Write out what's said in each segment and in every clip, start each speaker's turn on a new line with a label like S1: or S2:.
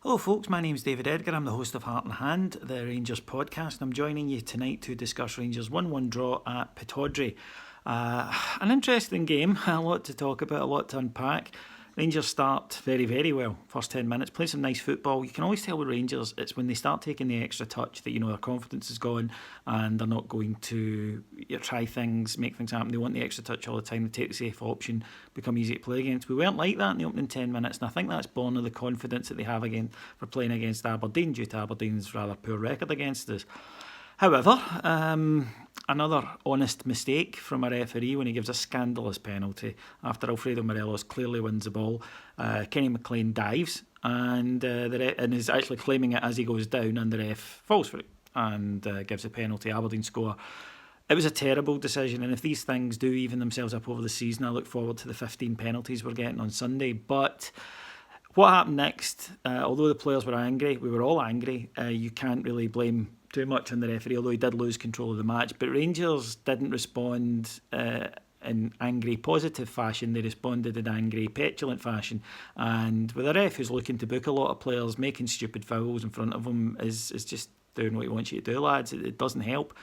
S1: Hello folks, my name's David Edgar. I'm the host of Heart and Hand, the Rangers podcast. I'm joining you tonight to discuss Rangers 1-1 draw at Pittodrie. An interesting game, a lot to talk about, a lot to unpack. Rangers start very, very well. First 10 minutes, play some nice football. You can always tell with Rangers, it's when they start taking the extra touch that their confidence is gone and they're not going to try things, make things happen. They want the extra touch all the time. They take the safe option, become easy to play against. We weren't like that in the opening 10 minutes, and I think that's born of the confidence that they have again for playing against Aberdeen due to Aberdeen's rather poor record against us. However, another honest mistake from a referee when he gives a scandalous penalty after Alfredo Morelos clearly wins the ball. Kenny McLean dives and is actually claiming it as he goes down, and the ref falls for it and gives a penalty. Aberdeen score. It was a terrible decision, and if these things do even themselves up over the season, I look forward to the 15 penalties we're getting on Sunday. But what happened next, although the players were angry, we were all angry, you can't really blame too much on the referee, although he did lose control of the match. But Rangers didn't respond in angry, positive fashion. They responded in angry, petulant fashion. And with a ref who's looking to book a lot of players, making stupid fouls in front of him is just doing what he wants you to do, lads. It doesn't help.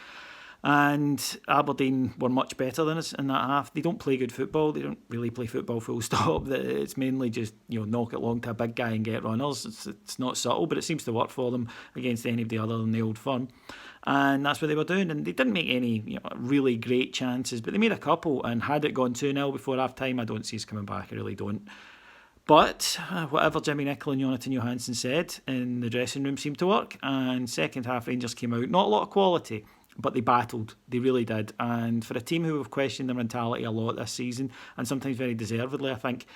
S1: And Aberdeen were much better than us in that half. They don't play good football. They don't really play football full stop. It's mainly just knock it long to a big guy and get runners. It's not subtle, but it seems to work for them against anybody other than the Old Firm. And that's what they were doing. And they didn't make any really great chances, but they made a couple. And had it gone 2-0 before half time, I don't see us coming back. I really don't. But whatever Jimmy Nicholl and Jonathan Johansson said in the dressing room seemed to work. And second half, Rangers came out. Not a lot of quality, but they battled. They really did. And for a team who have questioned their mentality a lot this season, and sometimes very deservedly, I think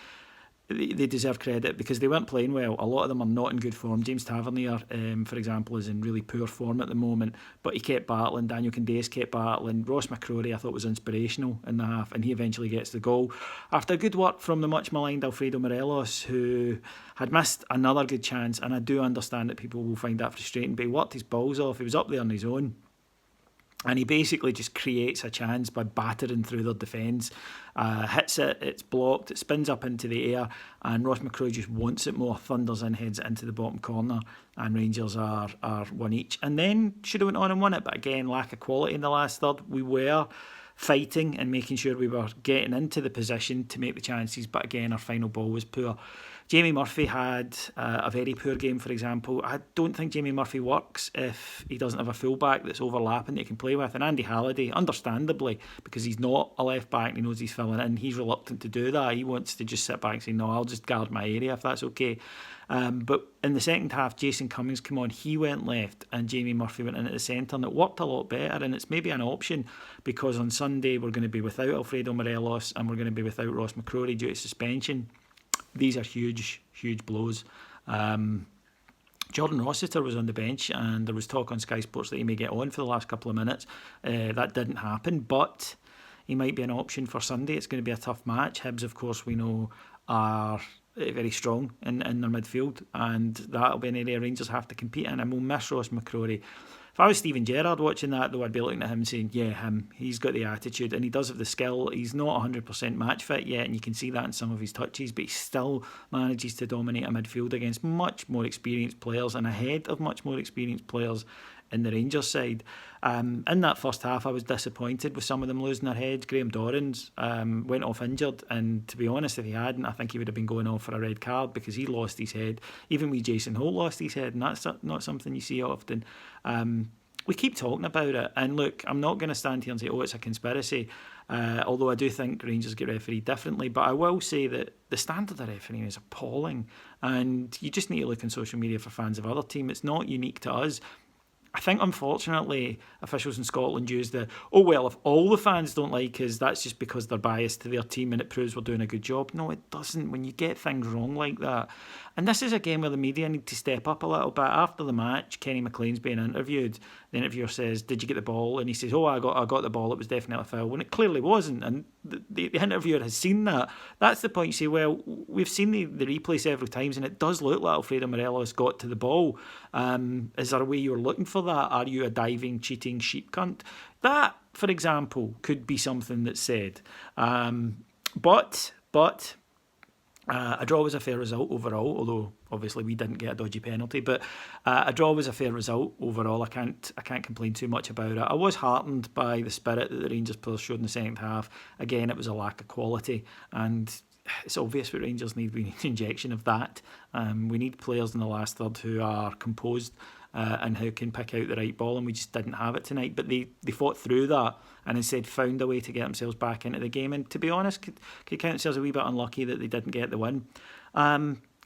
S1: they deserve credit because they weren't playing well. A lot of them are not in good form. James Tavernier, for example, is in really poor form at the moment, but he kept battling. Daniel Candeias kept battling. Ross McCrory, I thought, was inspirational in the half, and he eventually gets the goal. After good work from the much maligned Alfredo Morelos, who had missed another good chance, and I do understand that people will find that frustrating, but he worked his balls off. He was up there on his own. And he basically just creates a chance by battering through their defence. Hits it, it's blocked, it spins up into the air, and Ross McCrory just wants it more, thunders in, heads it into the bottom corner, and Rangers are one each. And then should have went on and won it, but again, lack of quality in the last third. We were fighting and making sure we were getting into the position to make the chances, but again, our final ball was poor. Jamie Murphy had a very poor game, for example. I don't think Jamie Murphy works if he doesn't have a fullback that's overlapping that he can play with. And Andy Halliday, understandably, because he's not a left back and he knows he's filling in, he's reluctant to do that. He wants to just sit back and say, no, I'll just guard my area if that's okay. But in the second half, Jason Cummings came on, he went left and Jamie Murphy went in at the centre, and it worked a lot better. And it's maybe an option because on Sunday we're going to be without Alfredo Morelos and we're going to be without Ross McCrory due to suspension. These are huge, huge blows. Jordan Rossiter was on the bench and there was talk on Sky Sports that he may get on for the last couple of minutes. That didn't happen, but he might be an option for Sunday. It's going to be a tough match. Hibs, of course, we know are very strong in their midfield, and that'll be an area Rangers have to compete in, and we'll miss Ross McCrory. If I was Steven Gerrard watching that, though, I'd be looking at him and saying, yeah, he's got the attitude and he does have the skill. He's not 100% match fit yet, and you can see that in some of his touches, but he still manages to dominate a midfield against much more experienced players and ahead of much more experienced players in the Rangers side. In that first half, I was disappointed with some of them losing their heads. Graham Dorrans went off injured, and to be honest, if he hadn't, I think he would have been going off for a red card because he lost his head. Even with Jason Holt lost his head, and that's not something you see often. We keep talking about it, and look, I'm not going to stand here and say, oh, it's a conspiracy, although I do think Rangers get refereed differently, but I will say that the standard of refereeing is appalling, and you just need to look on social media for fans of other teams. It's not unique to us. I think, unfortunately, officials in Scotland use if all the fans don't like us, that's just because they're biased to their team and it proves we're doing a good job. No, it doesn't when you get things wrong like that. And this is a game where the media need to step up a little bit. After the match, Kenny McLean's being interviewed. The interviewer says, did you get the ball? And he says, oh, I got the ball. It was definitely a foul. When it clearly wasn't. And the interviewer has seen that. That's the point. You say, well, we've seen the replay several times and it does look like Alfredo Morelos got to the ball. Is there a way you're looking for that? Are you a diving, cheating sheep cunt? That, for example, could be something that's said. But a draw was a fair result overall, although obviously we didn't get a dodgy penalty, but a draw was a fair result overall. I can't complain too much about it. I was heartened by the spirit that the Rangers players showed in the second half. Again, it was a lack of quality, and it's obvious what Rangers need. We need an injection of that. We need players in the last third who are composed and who can pick out the right ball, and we just didn't have it tonight. But they fought through that and instead found a way to get themselves back into the game. And to be honest, could count themselves a wee bit unlucky that they didn't get the win.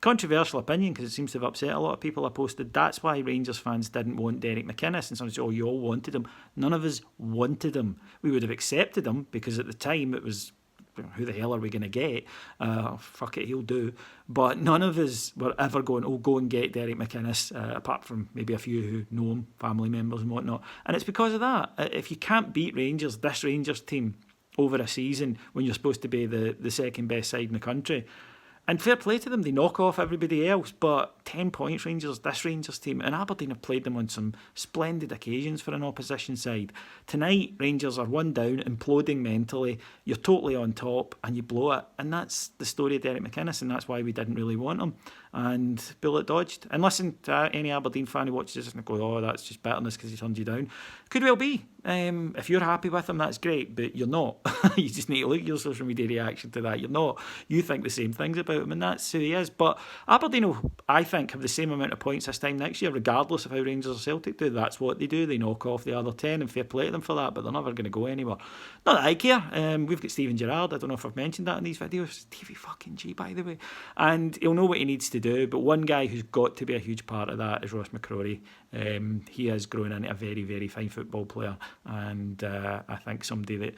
S1: Controversial opinion, because it seems to have upset a lot of people. I posted, that's why Rangers fans didn't want Derek McInnes, and someone said, oh, you all wanted him. None of us wanted him. We would have accepted him because at the time it was, who the hell are we going to get? Fuck it, he'll do. But none of us were ever going, oh, go and get Derek McInnes, apart from maybe a few who know him, family members and whatnot. And it's because of that. If you can't beat Rangers, this Rangers team, over a season when you're supposed to be the second best side in the country, and fair play to them, they knock off everybody else, but 10 points Rangers, this Rangers team, and Aberdeen have played them on some splendid occasions for an opposition side. Tonight, Rangers are one down, imploding mentally, you're totally on top, and you blow it, and that's the story of Derek McInnes, and that's why we didn't really want him. And bullet dodged. And listen to any Aberdeen fan who watches this and go, oh, that's just bitterness because he turned you down. Could well be. If you're happy with him, that's great, but you're not. You just need to look at your social media reaction to that. You're not. You think the same things about him, and that's who he is. But Aberdeen will, I think, have the same amount of points this time next year, regardless of how Rangers or Celtic do. That's what they do. They knock off the other 10, and fair play to them for that, but they're never going to go anywhere. Not that I care. We've got Steven Gerrard. I don't know if I've mentioned that in these videos. Stevie fucking G, by the way. And he'll know what he needs to do, but one guy who's got to be a huge part of that is Ross McCrory. He has grown into a very, very fine football player, and I think somebody that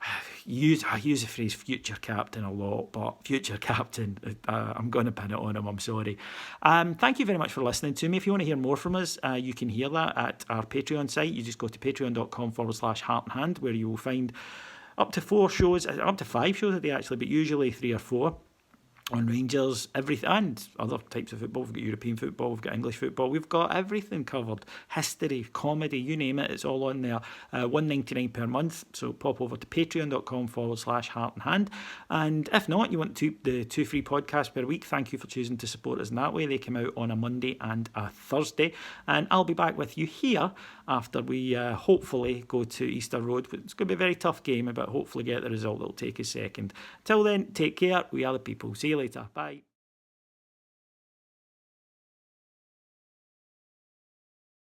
S1: I use the phrase future captain a lot, but future captain, I'm going to pin it on him, I'm sorry. Thank you very much for listening to me. If you want to hear more from us, you can hear that at our Patreon site. You just go to patreon.com/Heart and Hand, where you will find up to 5 shows a day actually, but usually 3 or 4. On Rangers, everything, and other types of football. We've got European football, we've got English football, we've got everything covered. History, comedy, you name it, it's all on there. $1.99 per month, so pop over to patreon.com/Heart and Hand. And if not, you want the 2 free podcasts per week, thank you for choosing to support us in that way. They come out on a Monday and a Thursday. And I'll be back with you here after we hopefully go to Easter Road. It's going to be a very tough game, but hopefully get the result that'll take us second. Till then, take care. We are the people. See you later. Bye.